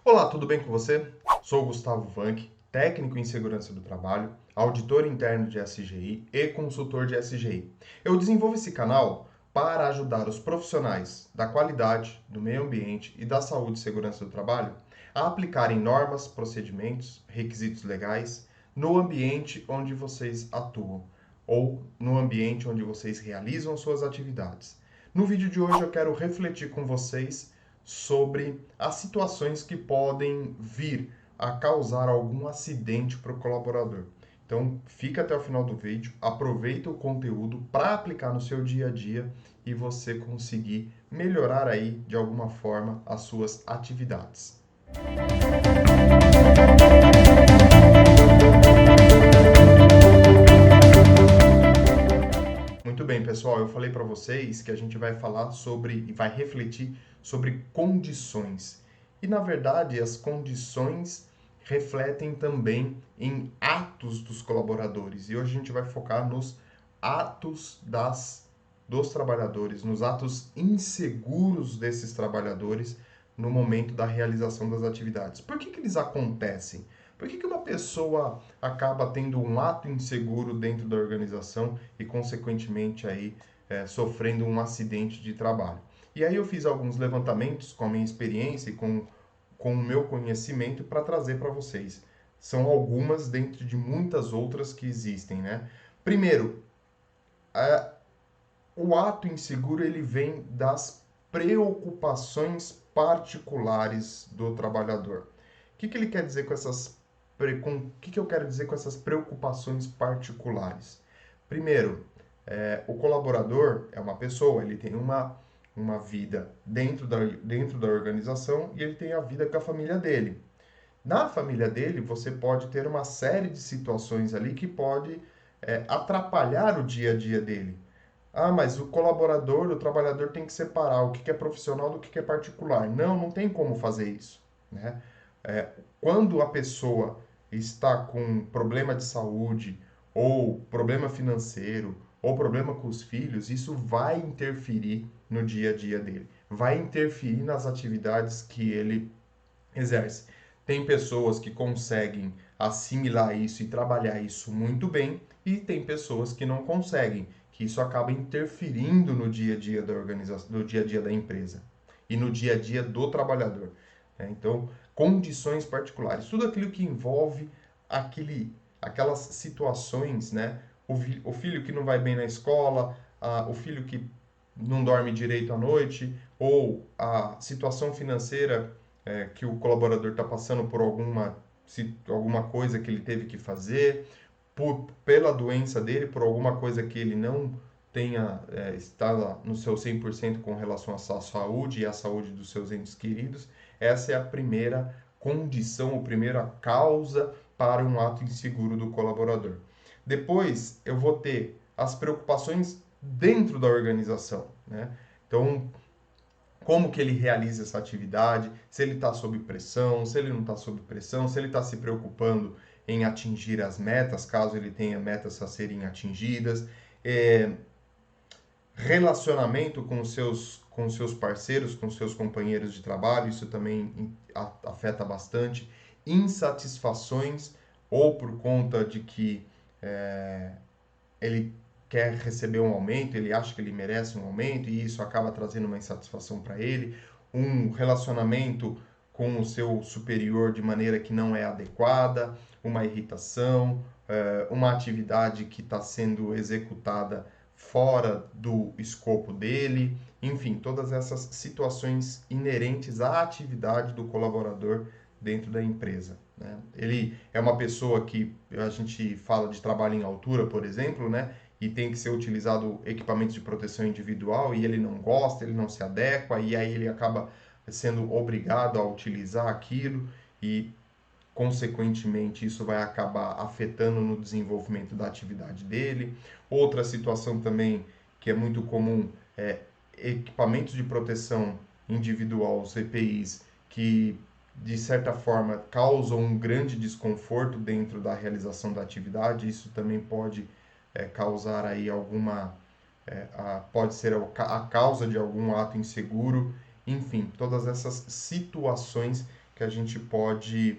Olá, tudo bem com você? Sou o Gustavo Vanck, técnico em segurança do trabalho, auditor interno de SGI e consultor de SGI. Eu desenvolvo esse canal para ajudar os profissionais da qualidade, do meio ambiente e da saúde e segurança do trabalho a aplicarem normas, procedimentos, requisitos legais no ambiente onde vocês atuam ou no ambiente onde vocês realizam suas atividades. No vídeo de hoje eu quero refletir com vocês sobre as situações que podem vir a causar algum acidente para o colaborador. Então, fica até o final do vídeo, aproveita o conteúdo para aplicar no seu dia a dia e você conseguir melhorar aí de alguma forma as suas atividades. Muito bem, pessoal, eu falei para vocês que a gente vai falar sobre e vai refletir sobre condições. E na verdade, as condições refletem também em atos dos colaboradores. E hoje a gente vai focar nos atos dos trabalhadores, nos atos inseguros desses trabalhadores no momento da realização das atividades. Por que eles acontecem? Por que uma pessoa acaba tendo um ato inseguro dentro da organização e, consequentemente, aí, sofrendo um acidente de trabalho? E aí eu fiz alguns levantamentos com a minha experiência e com o meu conhecimento para trazer para vocês. São algumas dentro de muitas outras que existem, né? Primeiro, o ato inseguro ele vem das preocupações particulares do trabalhador. O que ele quer dizer com o que eu quero dizer com essas preocupações particulares? Primeiro, o colaborador é uma pessoa, ele tem uma vida dentro da organização e ele tem a vida com a família dele. Na família dele, você pode ter uma série de situações ali que pode atrapalhar o dia a dia dele. Ah, mas o colaborador, o trabalhador tem que separar o que é profissional do que é particular. Não, não tem como fazer isso, né? Quando a pessoa está com problema de saúde, ou problema financeiro, ou problema com os filhos, isso vai interferir no dia a dia dele, vai interferir nas atividades que ele exerce. Tem pessoas que conseguem assimilar isso e trabalhar isso muito bem, e tem pessoas que não conseguem, que isso acaba interferindo no dia a dia da organização, no dia a dia da empresa e no dia a dia do trabalhador. Então, condições particulares, tudo aquilo que envolve aquelas situações, né? O filho que não vai bem na escola, o filho que não dorme direito à noite, ou a situação financeira que o colaborador está passando por alguma coisa que ele teve que fazer, pela doença dele, por alguma coisa que ele não tenha está no seu 100% com relação à sua saúde e à saúde dos seus entes queridos. Essa é a primeira condição, a primeira causa para um ato inseguro do colaborador. Depois, eu vou ter as preocupações dentro da organização, né? Então, como que ele realiza essa atividade, se ele está sob pressão, se ele não está sob pressão, se ele está se preocupando em atingir as metas, caso ele tenha metas a serem atingidas, relacionamento com os seus parceiros, com os seus companheiros de trabalho, isso também afeta bastante, insatisfações, ou por conta de que ele quer receber um aumento, ele acha que ele merece um aumento e isso acaba trazendo uma insatisfação para ele, um relacionamento com o seu superior de maneira que não é adequada, uma irritação, uma atividade que está sendo executada fora do escopo dele, enfim, todas essas situações inerentes à atividade do colaborador dentro da empresa, né? Ele é uma pessoa que a gente fala de trabalho em altura, por exemplo, né? E tem que ser utilizado equipamentos de proteção individual e ele não gosta, ele não se adequa e aí ele acaba sendo obrigado a utilizar aquilo e consequentemente isso vai acabar afetando no desenvolvimento da atividade dele. Outra situação também que é muito comum é equipamentos de proteção individual, os EPIs, que de certa forma causam um grande desconforto dentro da realização da atividade. Isso também pode causar aí pode ser a causa de algum ato inseguro. Enfim, todas essas situações que a gente pode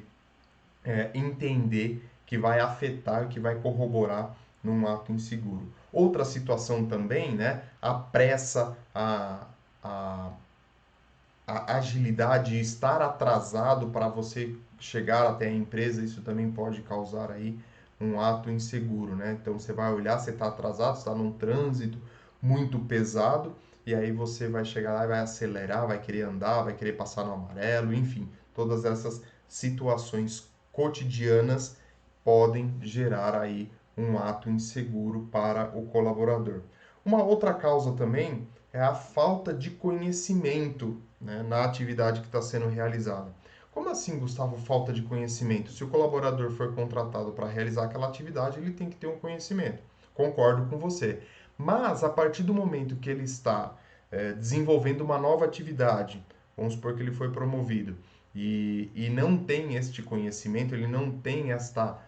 entender que vai afetar, que vai corroborar num ato inseguro. Outra situação também, né? A pressa, a, a agilidade, estar atrasado para você chegar até a empresa, isso também pode causar aí um ato inseguro, né? Então você vai olhar, você está atrasado, está num trânsito muito pesado, e aí você vai chegar lá e vai acelerar, vai querer andar, vai querer passar no amarelo, enfim, todas essas situações cotidianas podem gerar aí um ato inseguro para o colaborador. Uma outra causa também é a falta de conhecimento, né, na atividade que está sendo realizada. Como assim, Gustavo, falta de conhecimento? Se o colaborador for contratado para realizar aquela atividade, ele tem que ter um conhecimento. Concordo com você. Mas a partir do momento que ele está desenvolvendo uma nova atividade, vamos supor que ele foi promovido, e não tem este conhecimento, ele não tem esta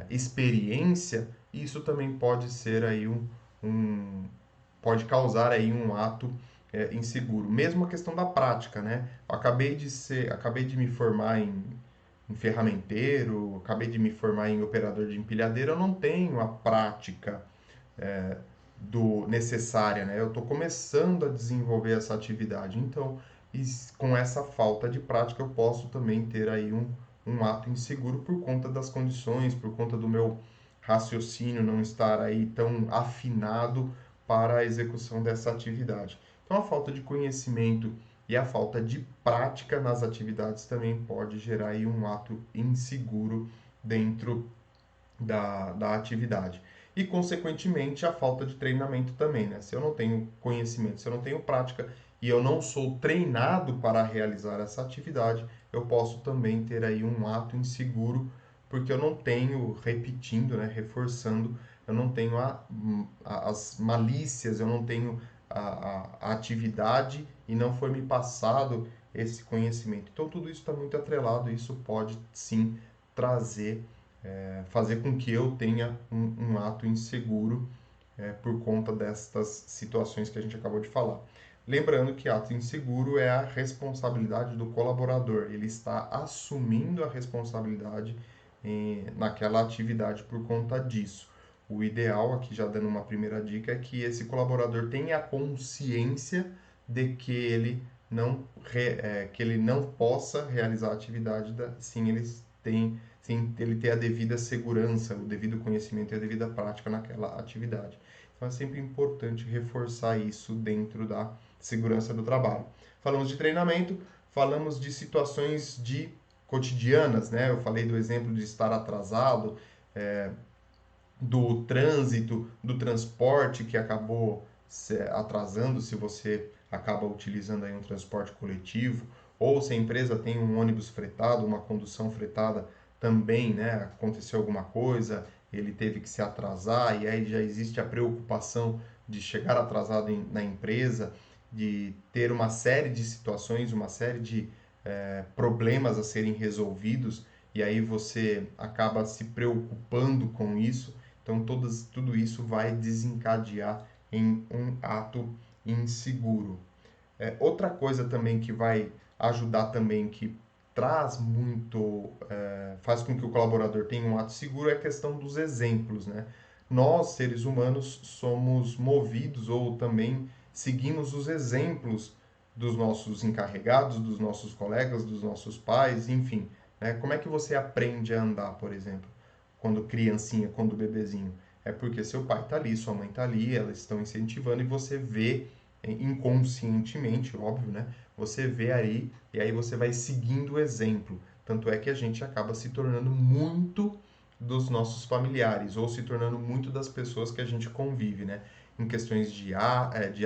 experiência, isso também pode ser aí um, pode causar aí um ato inseguro. Mesmo a questão da prática, né? Eu acabei de me formar em ferramenteiro, acabei de me formar em operador de empilhadeira, eu não tenho a prática é, do necessária, né? Eu estou começando a desenvolver essa atividade, então com essa falta de prática eu posso também ter aí um ato inseguro por conta das condições, por conta do meu raciocínio não estar aí tão afinado para a execução dessa atividade. Então a falta de conhecimento e a falta de prática nas atividades também pode gerar aí um ato inseguro dentro da atividade. E, consequentemente, a falta de treinamento também, né? Se eu não tenho conhecimento, se eu não tenho prática e eu não sou treinado para realizar essa atividade, eu posso também ter aí um ato inseguro, porque eu não tenho, repetindo, né, reforçando, eu não tenho as malícias, eu não tenho a atividade e não foi me passado esse conhecimento. Então, tudo isso está muito atrelado e isso pode, sim, trazer fazer com que eu tenha um ato inseguro por conta destas situações que a gente acabou de falar. Lembrando que ato inseguro é a responsabilidade do colaborador, ele está assumindo a responsabilidade naquela atividade por conta disso. O ideal, aqui já dando uma primeira dica, é que esse colaborador tenha consciência de que ele que ele não possa realizar a atividade sim eles têm sem ele ter a devida segurança, o devido conhecimento e a devida prática naquela atividade. Então é sempre importante reforçar isso dentro da segurança do trabalho. Falamos de treinamento, falamos de situações de cotidianas, né? Eu falei do exemplo de estar atrasado, do trânsito, do transporte que acabou se atrasando se você acaba utilizando aí um transporte coletivo, ou se a empresa tem um ônibus fretado, uma condução fretada também, né, aconteceu alguma coisa, ele teve que se atrasar e aí já existe a preocupação de chegar atrasado na empresa, de ter uma série de situações, uma série de problemas a serem resolvidos e aí você acaba se preocupando com isso. Então, tudo isso vai desencadear em um ato inseguro. Outra coisa também que vai ajudar também, que traz muito, faz com que o colaborador tenha um ato seguro, é a questão dos exemplos, né? Nós, seres humanos, somos movidos ou também seguimos os exemplos dos nossos encarregados, dos nossos colegas, dos nossos pais, enfim, né? Como é que você aprende a andar, por exemplo, quando criancinha, quando bebezinho? É porque seu pai está ali, sua mãe está ali, elas estão incentivando e você vê inconscientemente, óbvio, né? Você vê aí e aí você vai seguindo o exemplo. Tanto é que a gente acaba se tornando muito dos nossos familiares ou se tornando muito das pessoas que a gente convive, né? Em questões de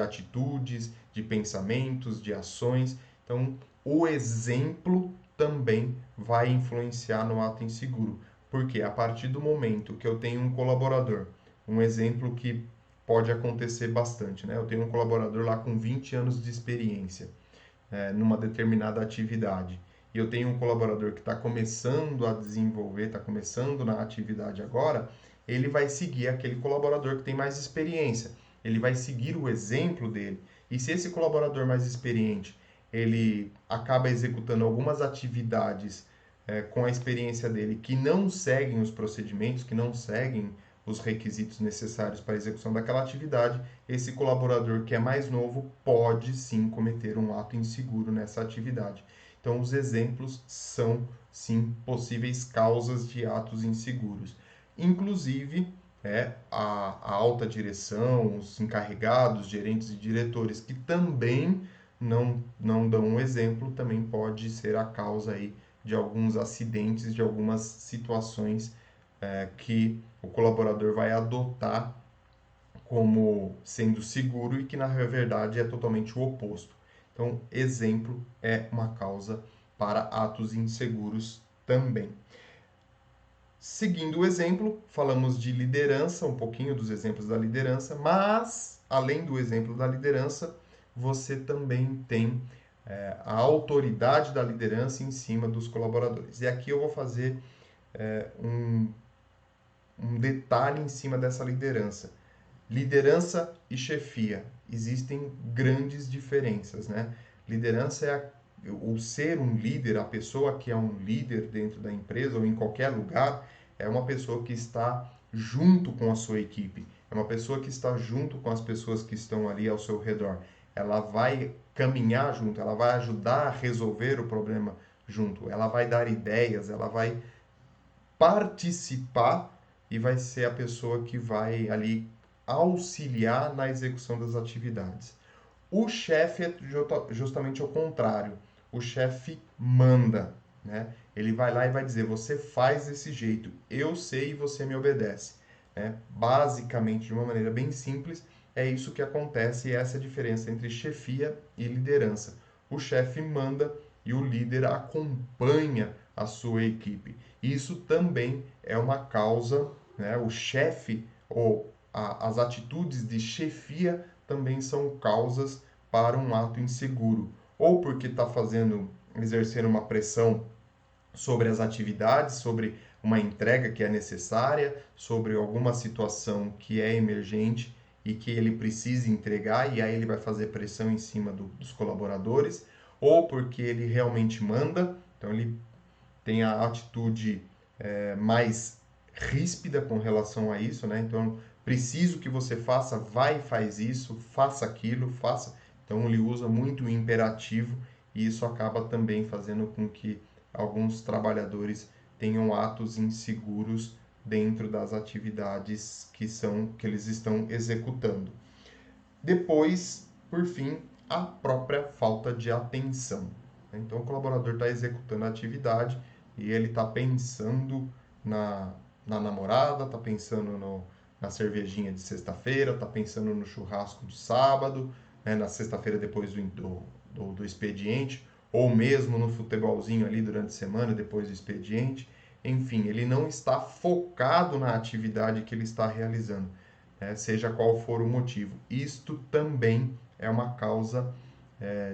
atitudes, de pensamentos, de ações. Então, o exemplo também vai influenciar no ato inseguro. Porque a partir do momento que eu tenho um colaborador, um exemplo que pode acontecer bastante, né? Eu tenho um colaborador lá com 20 anos de experiência numa determinada atividade. E eu tenho um colaborador que está começando a desenvolver, está começando na atividade agora, ele vai seguir aquele colaborador que tem mais experiência. Ele vai seguir o exemplo dele. E se esse colaborador mais experiente, ele acaba executando algumas atividades com a experiência dele que não seguem os procedimentos, que não seguem os requisitos necessários para a execução daquela atividade, esse colaborador que é mais novo pode sim cometer um ato inseguro nessa atividade. Então, os exemplos são sim possíveis causas de atos inseguros. Inclusive, a alta direção, os encarregados, gerentes e diretores que também não dão um exemplo, também pode ser a causa aí de alguns acidentes, de algumas situações que o colaborador vai adotar como sendo seguro e que na verdade é totalmente o oposto. Então, exemplo é uma causa para atos inseguros também. Seguindo o exemplo, falamos de liderança, um pouquinho dos exemplos da liderança, mas além do exemplo da liderança, você também tem a autoridade da liderança em cima dos colaboradores. E aqui eu vou fazer um detalhe em cima dessa liderança. Liderança e chefia. Existem grandes diferenças, né? Liderança é o ser um líder, a pessoa que é um líder dentro da empresa ou em qualquer lugar, é uma pessoa que está junto com a sua equipe, é uma pessoa que está junto com as pessoas que estão ali ao seu redor. Ela vai caminhar junto, ela vai ajudar a resolver o problema junto, ela vai dar ideias, ela vai participar e vai ser a pessoa que vai ali auxiliar na execução das atividades. O chefe é justamente o contrário. O chefe manda, né? Ele vai lá e vai dizer: você faz desse jeito, eu sei e você me obedece. Né? Basicamente, de uma maneira bem simples, é isso que acontece e essa é a diferença entre chefia e liderança. O chefe manda e o líder acompanha a sua equipe. Isso também é uma causa, né? O chefe ou as atitudes de chefia também são causas para um ato inseguro, ou porque está exercendo uma pressão sobre as atividades, sobre uma entrega que é necessária, sobre alguma situação que é emergente e que ele precisa entregar, e aí ele vai fazer pressão em cima dos colaboradores, ou porque ele realmente manda, então ele tem a atitude mais ríspida com relação a isso, né? Então, preciso que você faça, vai e faz isso, faça aquilo, faça. Então, ele usa muito o imperativo e isso acaba também fazendo com que alguns trabalhadores tenham atos inseguros dentro das atividades que eles estão executando. Depois, por fim, a própria falta de atenção. Então, o colaborador está executando a atividade e ele está pensando na, na namorada, está pensando na cervejinha de sexta-feira, está pensando no churrasco de sábado, né, na sexta-feira depois do expediente, ou mesmo no futebolzinho ali durante a semana depois do expediente. Enfim, ele não está focado na atividade que ele está realizando, né, seja qual for o motivo. Isto também é uma causa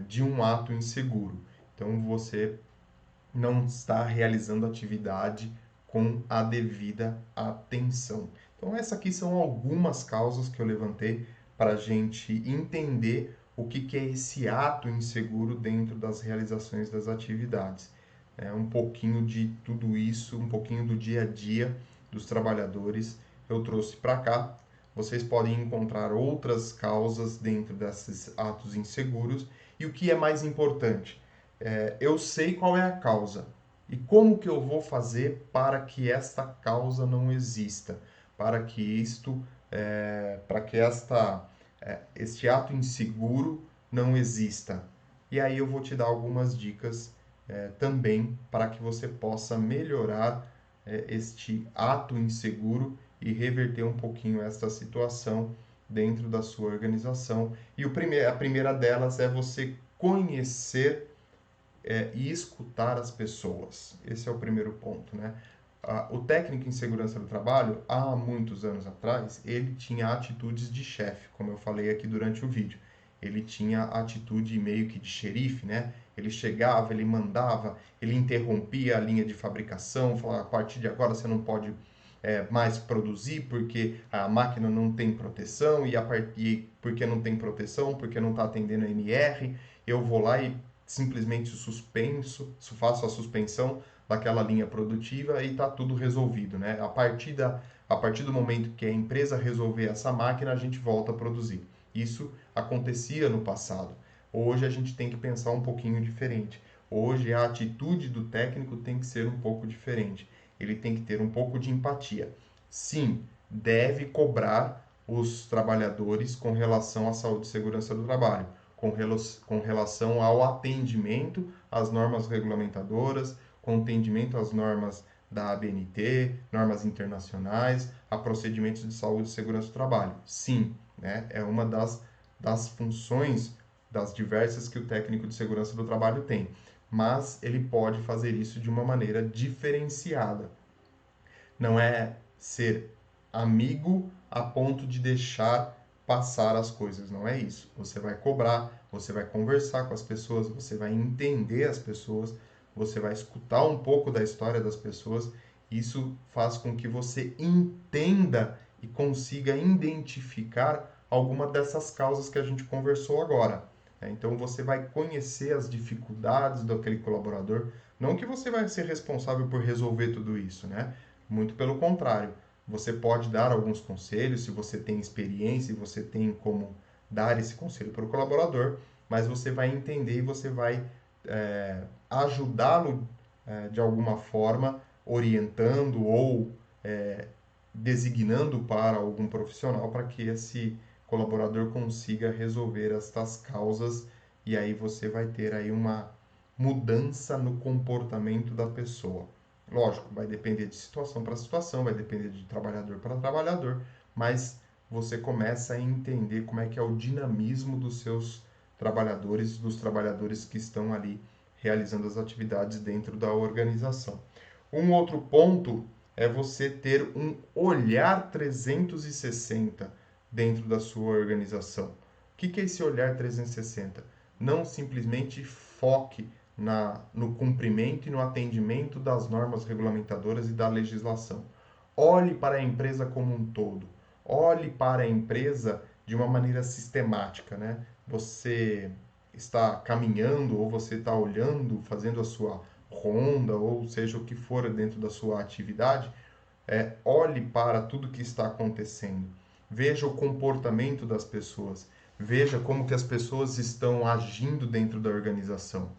de um ato inseguro. Então, você não está realizando atividade com a devida atenção. Então, essas aqui são algumas causas que eu levantei para a gente entender o que é esse ato inseguro dentro das realizações das atividades. É um pouquinho de tudo isso, um pouquinho do dia a dia dos trabalhadores eu trouxe para cá. Vocês podem encontrar outras causas dentro desses atos inseguros e o que é mais importante, eu sei qual é a causa e como que eu vou fazer para que esta causa não exista, para que para que este ato inseguro não exista. E aí eu vou te dar algumas dicas também para que você possa melhorar este ato inseguro e reverter um pouquinho esta situação dentro da sua organização. E a primeira delas é você conhecer e escutar as pessoas. Esse é o primeiro ponto, né? O técnico em segurança do trabalho, há muitos anos atrás, ele tinha atitudes de chefe, como eu falei aqui durante o vídeo. Ele tinha atitude meio que de xerife, né? Ele chegava, ele mandava, ele interrompia a linha de fabricação, falava: a partir de agora você não pode mais produzir porque a máquina não tem proteção e porque não tem proteção, porque não está atendendo a NR, eu vou lá e simplesmente faço a suspensão daquela linha produtiva e está tudo resolvido, né? A partir do momento que a empresa resolver essa máquina, a gente volta a produzir. Isso acontecia no passado. Hoje a gente tem que pensar um pouquinho diferente. Hoje a atitude do técnico tem que ser um pouco diferente. Ele tem que ter um pouco de empatia. Sim, deve cobrar os trabalhadores com relação à saúde e segurança do trabalho, com relação ao atendimento às normas regulamentadoras, com atendimento às normas da ABNT, normas internacionais, a procedimentos de saúde e segurança do trabalho. Sim, né? É uma das funções das diversas que o técnico de segurança do trabalho tem, mas ele pode fazer isso de uma maneira diferenciada. Não é ser amigo a ponto de deixar passar as coisas, não é isso. Você vai cobrar, você vai conversar com as pessoas, você vai entender as pessoas, você vai escutar um pouco da história das pessoas. Isso faz com que você entenda e consiga identificar alguma dessas causas que a gente conversou agora. Então você vai conhecer as dificuldades daquele colaborador, não que você vai ser responsável por resolver tudo isso, né? Muito pelo contrário, você pode dar alguns conselhos se você tem experiência e você tem como dar esse conselho para o colaborador, mas você vai entender e você vai ajudá-lo de alguma forma, orientando ou designando para algum profissional para que esse colaborador consiga resolver estas causas e aí você vai ter aí uma mudança no comportamento da pessoa. Lógico, vai depender de situação para situação, vai depender de trabalhador para trabalhador, mas você começa a entender como é que é o dinamismo dos seus trabalhadores, dos trabalhadores que estão ali realizando as atividades dentro da organização. Um outro ponto é você ter um olhar 360 dentro da sua organização. O que é esse olhar 360? Não simplesmente foque no cumprimento e no atendimento das normas regulamentadoras e da legislação. Olhe para a empresa como um todo. Olhe para a empresa de uma maneira sistemática, né? Você está caminhando ou você está olhando, fazendo a sua ronda ou seja o que for dentro da sua atividade, olhe para tudo que está acontecendo. Veja o comportamento das pessoas. Veja como que as pessoas estão agindo dentro da organização.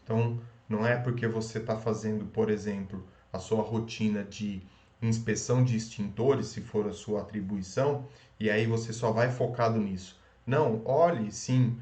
Então, não é porque você está fazendo, por exemplo, a sua rotina de inspeção de extintores, se for a sua atribuição, e aí você só vai focado nisso. Não, olhe sim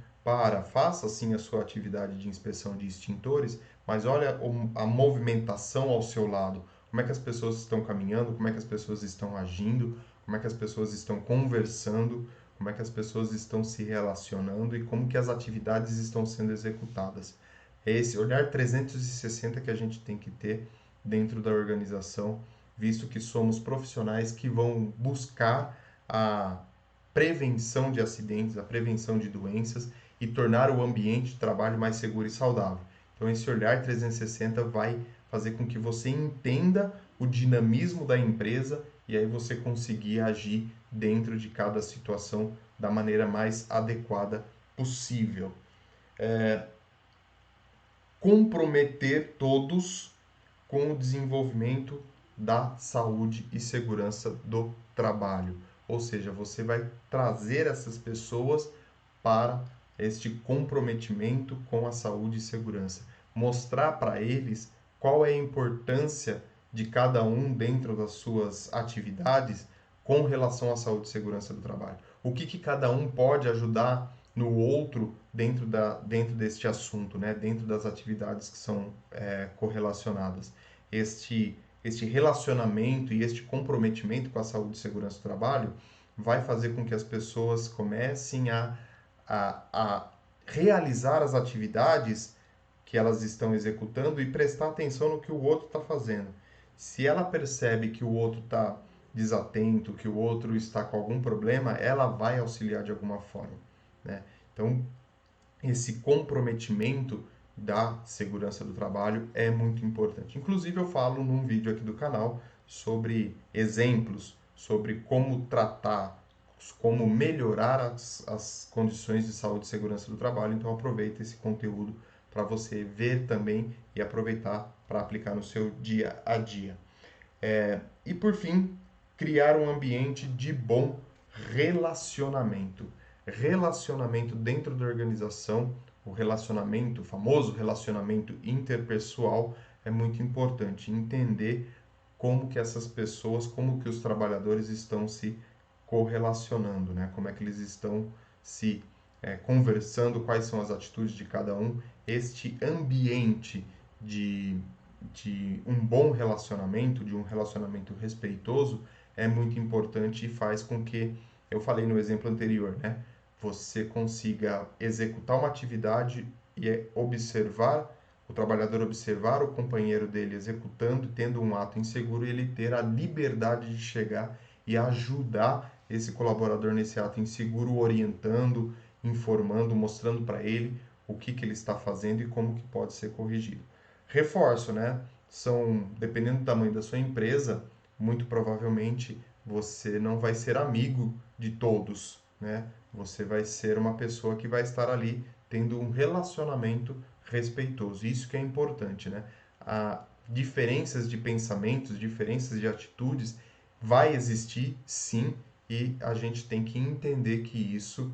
faça sim a sua atividade de inspeção de extintores, mas olha a movimentação ao seu lado. Como é que as pessoas estão caminhando, como é que as pessoas estão agindo, como é que as pessoas estão conversando, como é que as pessoas estão se relacionando e como que as atividades estão sendo executadas. É esse olhar 360 que a gente tem que ter dentro da organização, visto que somos profissionais que vão buscar a prevenção de acidentes, a prevenção de doenças e tornar o ambiente de trabalho mais seguro e saudável. Então, esse olhar 360 vai fazer com que você entenda o dinamismo da empresa e aí você conseguir agir dentro de cada situação da maneira mais adequada possível. Comprometer todos com o desenvolvimento da saúde e segurança do trabalho. Ou seja, você vai trazer essas pessoas para este comprometimento com a saúde e segurança. Mostrar para eles qual é a importância de cada um dentro das suas atividades com relação à saúde e segurança do trabalho. O que cada um pode ajudar no outro dentro deste assunto, né? Dentro das atividades que são correlacionadas. Este relacionamento e este comprometimento com a saúde e segurança do trabalho vai fazer com que as pessoas comecem a realizar as atividades que elas estão executando e prestar atenção no que o outro está fazendo. Se ela percebe que o outro está desatento, que o outro está com algum problema, ela vai auxiliar de alguma forma, né? Então, esse comprometimento da segurança do trabalho é muito importante. Inclusive, eu falo num vídeo aqui do canal sobre exemplos, sobre como tratar, como melhorar as condições de saúde e segurança do trabalho. Então, aproveita esse conteúdo para você ver também e aproveitar para aplicar no seu dia a dia. E por fim, criar um ambiente de bom relacionamento. Relacionamento dentro da organização, o relacionamento, o famoso relacionamento interpessoal, é muito importante. Entender como que essas pessoas, como que os trabalhadores estão se correlacionando, né? Como é que eles estão se conversando, quais são as atitudes de cada um. Este ambiente de um bom relacionamento, de um relacionamento respeitoso, é muito importante e faz com que, eu falei no exemplo anterior, né? Você consiga executar uma atividade e observar, o trabalhador observar o companheiro dele executando, tendo um ato inseguro, e ele ter a liberdade de chegar e ajudar esse colaborador nesse ato inseguro, orientando, informando, mostrando para ele o que ele está fazendo e como que pode ser corrigido. Reforço, né? Dependendo do tamanho da sua empresa, muito provavelmente você não vai ser amigo de todos, né? Você vai ser uma pessoa que vai estar ali tendo um relacionamento respeitoso. Isso que é importante, né? A diferenças de pensamentos, diferenças de atitudes vai existir, sim, e a gente tem que entender que isso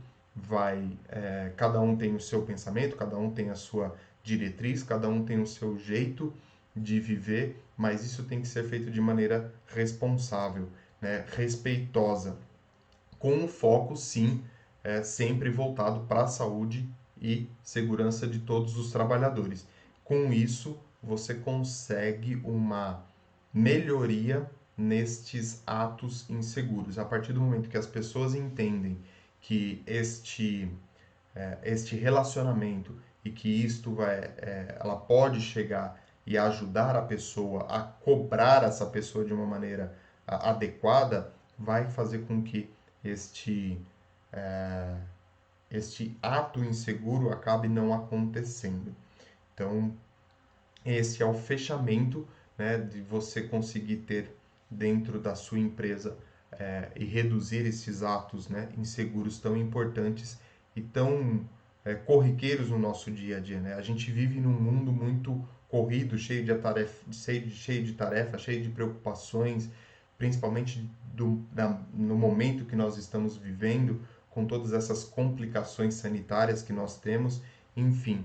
cada um tem o seu pensamento, cada um tem a sua diretriz, cada um tem o seu jeito de viver, mas isso tem que ser feito de maneira responsável, né? Respeitosa, com um foco, sim, sempre voltado para a saúde e segurança de todos os trabalhadores. Com isso, você consegue uma melhoria nestes atos inseguros. A partir do momento que as pessoas entendem que este relacionamento e que ela pode chegar e ajudar a pessoa a cobrar essa pessoa de uma maneira adequada, vai fazer com que este, é, este ato inseguro acabe não acontecendo. Então, esse é o fechamento, né, de você conseguir ter dentro da sua empresa e reduzir esses atos, né, inseguros tão importantes e tão corriqueiros no nosso dia a dia, né? A gente vive num mundo muito corrido, cheio de tarefas, cheio de preocupações, principalmente no momento que nós estamos vivendo, com todas essas complicações sanitárias que nós temos, enfim,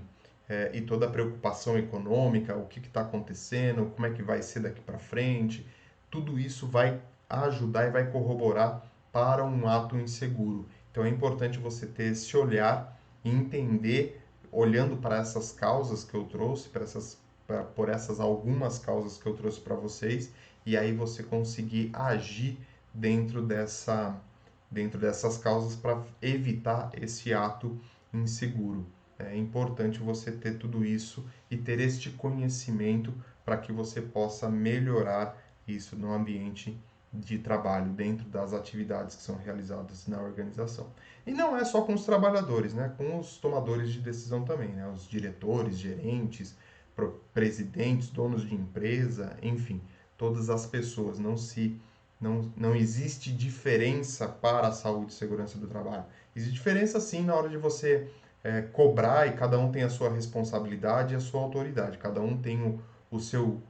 e toda a preocupação econômica, o que está acontecendo, como é que vai ser daqui para frente, tudo isso vai ajudar e vai corroborar para um ato inseguro. Então é importante você ter esse olhar e entender, olhando para essas causas que eu trouxe, por essas algumas causas que eu trouxe para vocês, e aí você conseguir agir dentro dessas causas para evitar esse ato inseguro. É importante você ter tudo isso e ter este conhecimento para que você possa melhorar isso no ambiente de trabalho, dentro das atividades que são realizadas na organização. E não é só com os trabalhadores, né? Com os tomadores de decisão também, né? Os diretores, gerentes, presidentes, donos de empresa, enfim, todas as pessoas. Não existe diferença para a saúde e segurança do trabalho. Existe diferença sim na hora de você cobrar, e cada um tem a sua responsabilidade e a sua autoridade. Cada um tem o seu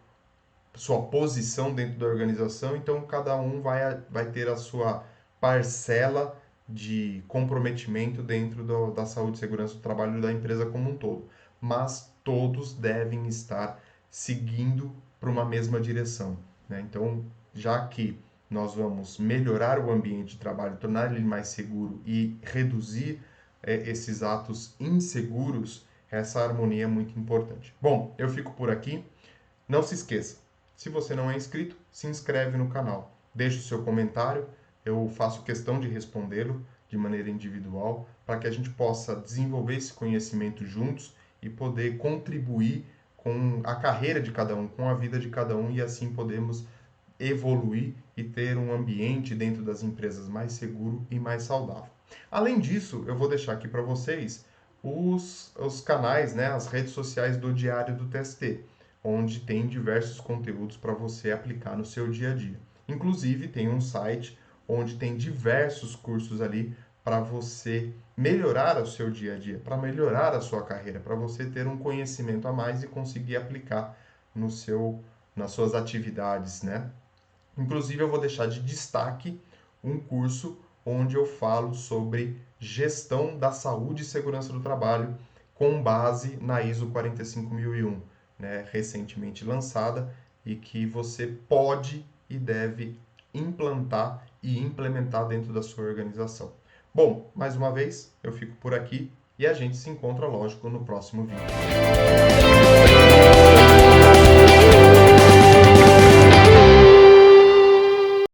sua posição dentro da organização, então cada um vai ter a sua parcela de comprometimento dentro da saúde e segurança do trabalho da empresa como um todo. Mas todos devem estar seguindo para uma mesma direção, né? Então, já que nós vamos melhorar o ambiente de trabalho, tornar ele mais seguro e reduzir esses atos inseguros, essa harmonia é muito importante. Bom, eu fico por aqui. Não se esqueça, se você não é inscrito, se inscreve no canal. Deixe o seu comentário, eu faço questão de respondê-lo de maneira individual, para que a gente possa desenvolver esse conhecimento juntos e poder contribuir com a carreira de cada um, com a vida de cada um, e assim podemos evoluir e ter um ambiente dentro das empresas mais seguro e mais saudável. Além disso, eu vou deixar aqui para vocês os canais, né, as redes sociais do Diário do TST, onde tem diversos conteúdos para você aplicar no seu dia a dia. Inclusive, tem um site onde tem diversos cursos ali para você melhorar o seu dia a dia, para melhorar a sua carreira, para você ter um conhecimento a mais e conseguir aplicar nas suas atividades, né? Inclusive, eu vou deixar de destaque um curso onde eu falo sobre gestão da saúde e segurança do trabalho com base na ISO 45001, né, recentemente lançada e que você pode e deve implantar e implementar dentro da sua organização. Bom, mais uma vez, eu fico por aqui e a gente se encontra, lógico, no próximo vídeo.